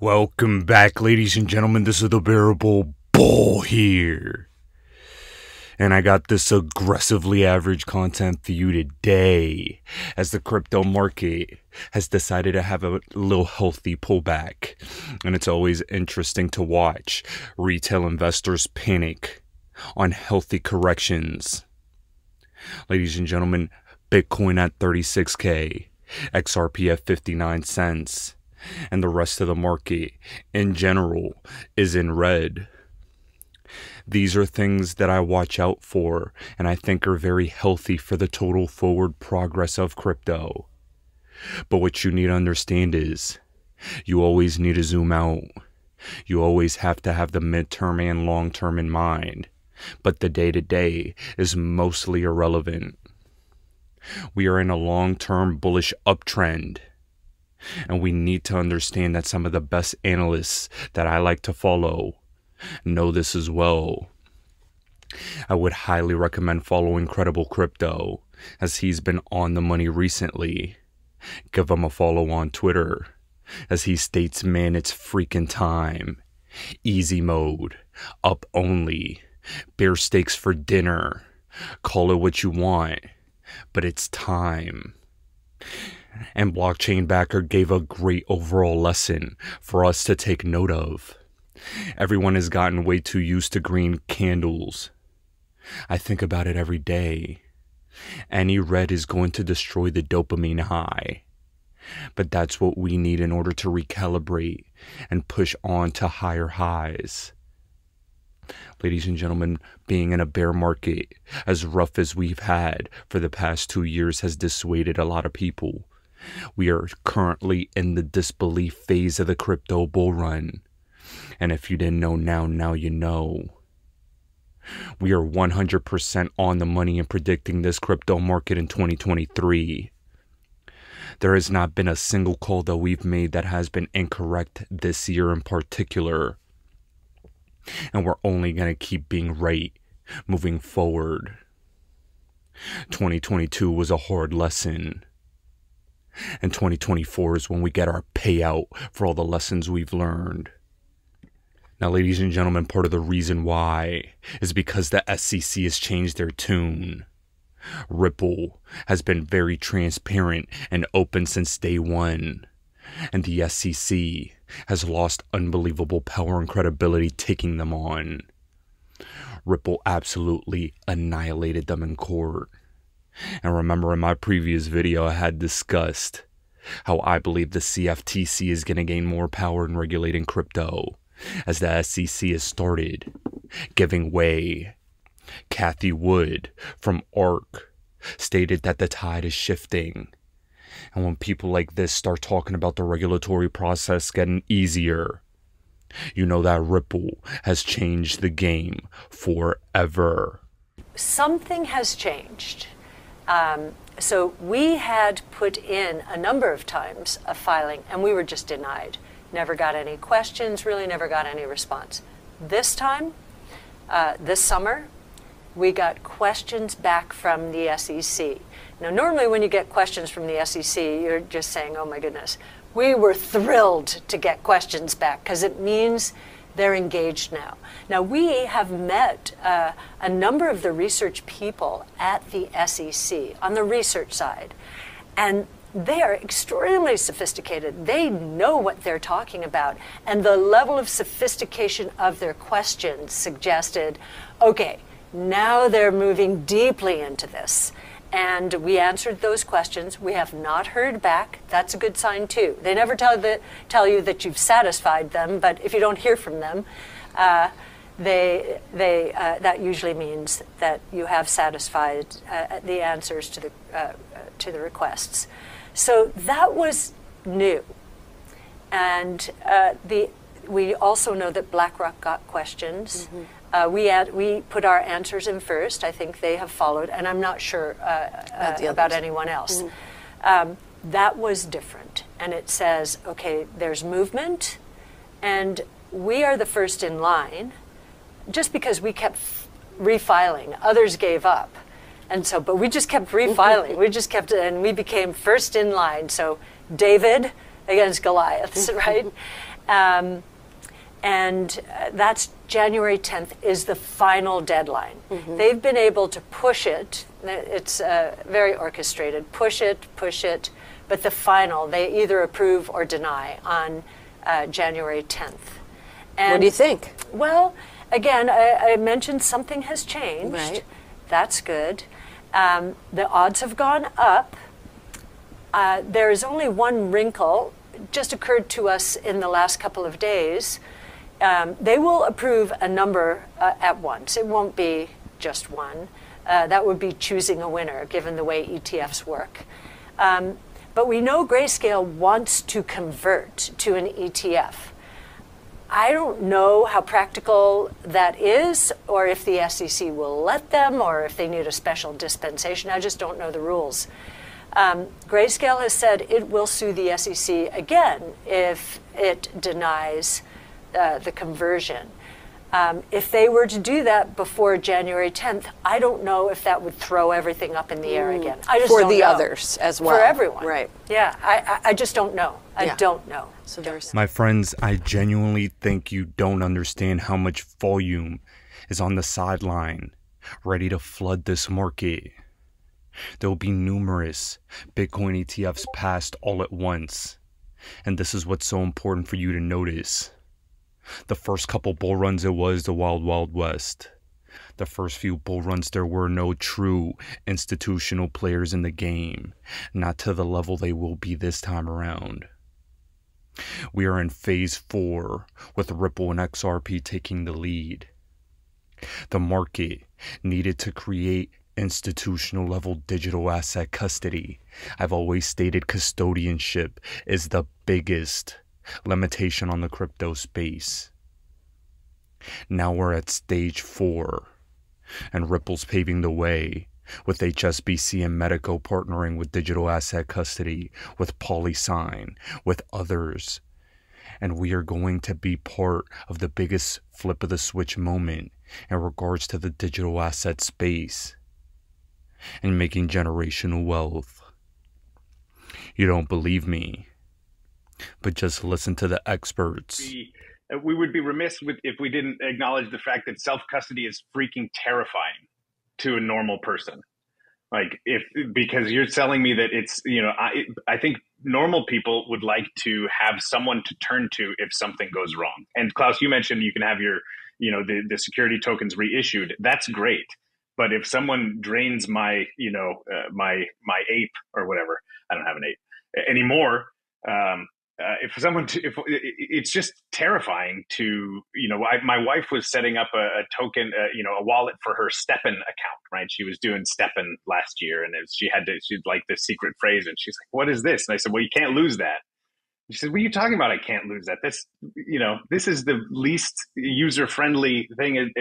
Welcome back, ladies and gentlemen. This is the Bearable Bull here. And I got this aggressively average content for you today, as the crypto market has decided to have a little healthy pullback. And it's always interesting to watch retail investors panic on healthy corrections. Ladies and gentlemen, Bitcoin at 36K, XRP at 59 cents. And the rest of the market in general is in red. These are things that I watch out for and I think are very healthy for the total forward progress of crypto. But what you need to understand is you always need to zoom out. You always have to have the midterm and long term in mind. But the day-to-day is mostly irrelevant. We are in a long-term bullish uptrend. And we need to understand that some of the best analysts that I like to follow know this as well. I would highly recommend following Credible Crypto, as he's been on the money recently. Give him a follow on Twitter, as he states, man, it's freaking time. Easy mode, up only, bear steaks for dinner. Call it what you want, but it's time. And Blockchain Backer gave a great overall lesson for us to take note of. Everyone has gotten way too used to green candles. I think about it every day. Any red is going to destroy the dopamine high. But that's what we need in order to recalibrate and push on to higher highs. Ladies and gentlemen, being in a bear market as rough as we've had for the past 2 years has dissuaded a lot of people. We are currently in the disbelief phase of the crypto bull run. And if you didn't know now you know. We are 100% on the money in predicting this crypto market in 2023. There has not been a single call that we've made that has been incorrect this year in particular. And we're only going to keep being right moving forward. 2022 was a hard lesson. And 2024 is when we get our payout for all the lessons we've learned. Now, ladies and gentlemen, part of the reason why is because the SEC has changed their tune. Ripple has been very transparent and open since day one. And the SEC has lost unbelievable power and credibility taking them on. Ripple absolutely annihilated them in court. And remember, in my previous video, I had discussed how I believe the CFTC is going to gain more power in regulating crypto as the SEC has started giving way. Kathy Wood from ARK stated that the tide is shifting. And when people like this start talking about the regulatory process getting easier, you know that Ripple has changed the game forever. Something has changed. So we had put in a number of times a filing and we were just denied. Never got any questions, really never got any response. This time, this summer, we got questions back from the SEC. Now, normally when you get questions from the SEC, you're just saying, oh my goodness. We were thrilled to get questions back because it means they're engaged now. Now, we have met a number of the research people at the SEC on the research side, and they are extremely sophisticated. They know what they're talking about, and the level of sophistication of their questions suggested, okay, now they're moving deeply into this. And we answered those questions. We have not heard back. That's a good sign too. They never tell you that you've satisfied them, but if you don't hear from them, that usually means that you have satisfied the answers to the requests. So that was new, and we also know that BlackRock got questions. Mm-hmm. We put our answers in first. I think they have followed, and I'm not sure about anyone else. Mm-hmm. That was different, and it says, okay, there's movement, and we are the first in line. Just because we kept refiling, others gave up, and so, but we just kept refiling. We just kept, and we became first in line. So David against Goliaths, right? And that's January 10th is the final deadline. They've been able to push it. It's very orchestrated. Push it, but the final, they either approve or deny on January 10th. And what do you think? Well, again, I mentioned something has changed. Right. That's good. The odds have gone up. There is only one wrinkle, just occurred to us in the last couple of days. They will approve a number at once. It won't be just one. That would be choosing a winner, given the way ETFs work. But we know Grayscale wants to convert to an ETF. I don't know how practical that is, or if the SEC will let them, or if they need a special dispensation. I just don't know the rules. Grayscale has said it will sue the SEC again if it denies the conversion. If they were to do that before January 10th, I don't know if that would throw everything up in the air again. I just don't know. For the others as well. For everyone. Right. Yeah, I just don't know. I don't know. So there's My friends, I genuinely think you don't understand how much volume is on the sideline, ready to flood this market. There will be numerous Bitcoin ETFs passed all at once. And this is what's so important for you to notice. The first couple bull runs, it was the wild, wild west. The first few bull runs, there were no true institutional players in the game. Not to the level they will be this time around. We are in phase 4 with Ripple and XRP taking the lead. The market needed to create institutional level digital asset custody. I've always stated custodianship is the biggest limitation on the crypto space. Now we're at stage 4, and Ripple's paving the way with HSBC and Medico partnering with digital asset custody, with PolySign, with others. And we are going to be part of the biggest flip of the switch moment in regards to the digital asset space and making generational wealth. You don't believe me, but just listen to the experts. We would be remiss if we didn't acknowledge the fact that self-custody is freaking terrifying to a normal person. Because you're telling me that it's, I think normal people would like to have someone to turn to if something goes wrong. And Klaus, you mentioned you can have your, the security tokens reissued. That's great. But if someone drains my, my ape or whatever, I don't have an ape anymore. If it's just terrifying to, my wife was setting up a token, a wallet for her Steppen account, right? She was doing Steppen last year, and she'd like this secret phrase, and she's like, "What is this?" And I said, "Well, you can't lose that." She said, "What are you talking about? I can't lose that. This is the least user-friendly thing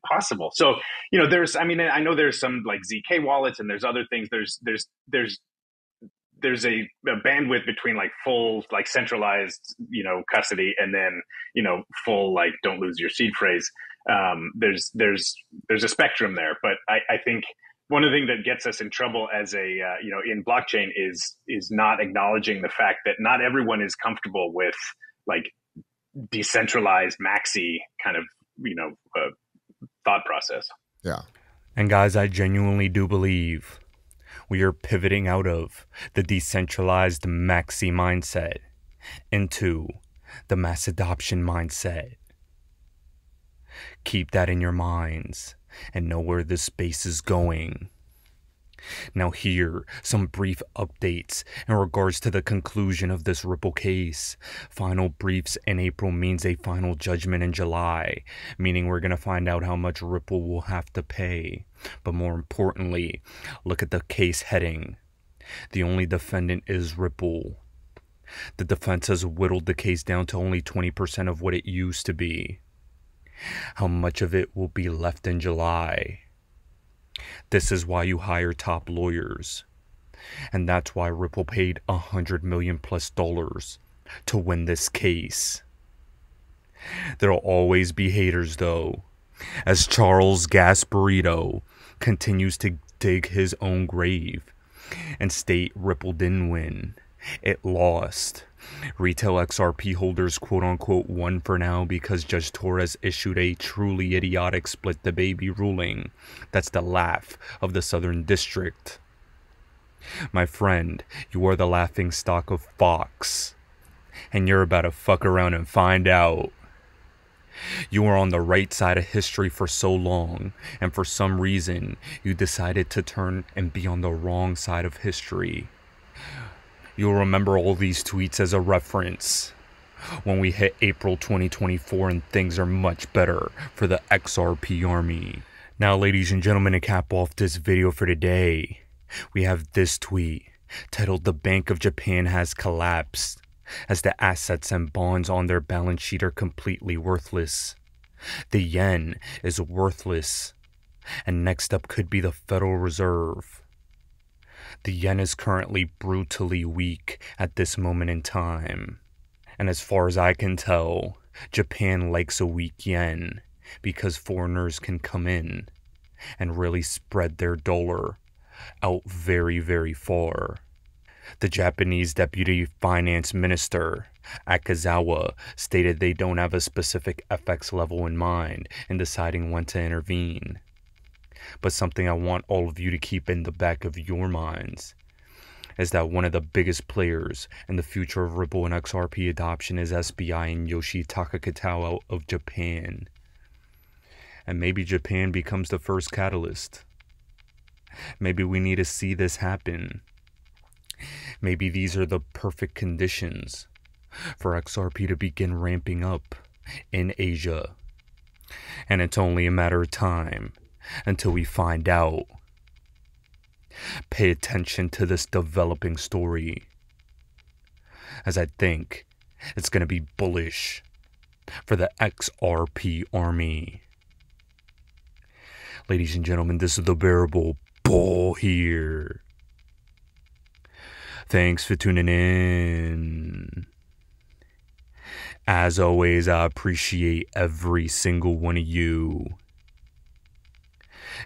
possible." So, I know there's some like ZK wallets, and there's other things. There's a bandwidth between like full, like centralized, custody, and then, full, like, don't lose your seed phrase. There's a spectrum there, but I think one of the things that gets us in trouble as in blockchain is not acknowledging the fact that not everyone is comfortable with like decentralized maxi kind of, thought process. Yeah. And guys, I genuinely do believe we are pivoting out of the decentralized maxi mindset into the mass adoption mindset. Keep that in your minds and know where this space is going. Now here, some brief updates in regards to the conclusion of this Ripple case. Final briefs in April means a final judgment in July, meaning we're going to find out how much Ripple will have to pay. But more importantly, look at the case heading. The only defendant is Ripple. The defense has whittled the case down to only 20% of what it used to be. How much of it will be left in July? This is why you hire top lawyers. And that's why Ripple paid $100 million+ to win this case. There'll always be haters though, as Charles Gasparito continues to dig his own grave and state Ripple didn't win. It lost. Retail XRP holders quote-unquote won for now because Judge Torres issued a truly idiotic split the baby ruling. That's the laugh of the Southern District. My friend, you are the laughing stock of Fox, and you're about to fuck around and find out. You were on the right side of history for so long, and for some reason, you decided to turn and be on the wrong side of history. You'll remember all these tweets as a reference when we hit April 2024 and things are much better for the XRP army. Now, ladies and gentlemen, to cap off this video for today, we have this tweet titled "The Bank of Japan has collapsed as the assets and bonds on their balance sheet are completely worthless. The yen is worthless, and next up could be the Federal Reserve. The yen is currently brutally weak at this moment in time. And as far as I can tell, Japan likes a weak yen because foreigners can come in and really spread their dollar out very, very far. The Japanese Deputy Finance Minister, Akazawa, stated they don't have a specific FX level in mind in deciding when to intervene. But something I want all of you to keep in the back of your minds is that one of the biggest players in the future of Ripple and XRP adoption is SBI and Yoshitaka Kitao of Japan. And maybe Japan becomes the first catalyst. Maybe we need to see this happen. Maybe these are the perfect conditions for XRP to begin ramping up in Asia. And it's only a matter of time until we find out. Pay attention to this developing story, as I think it's going to be bullish for the XRP army. Ladies and gentlemen, this is the Bearable Bull here. Thanks for tuning in. As always, I appreciate every single one of you.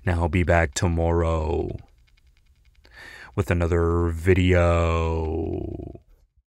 Now I'll be back tomorrow with another video.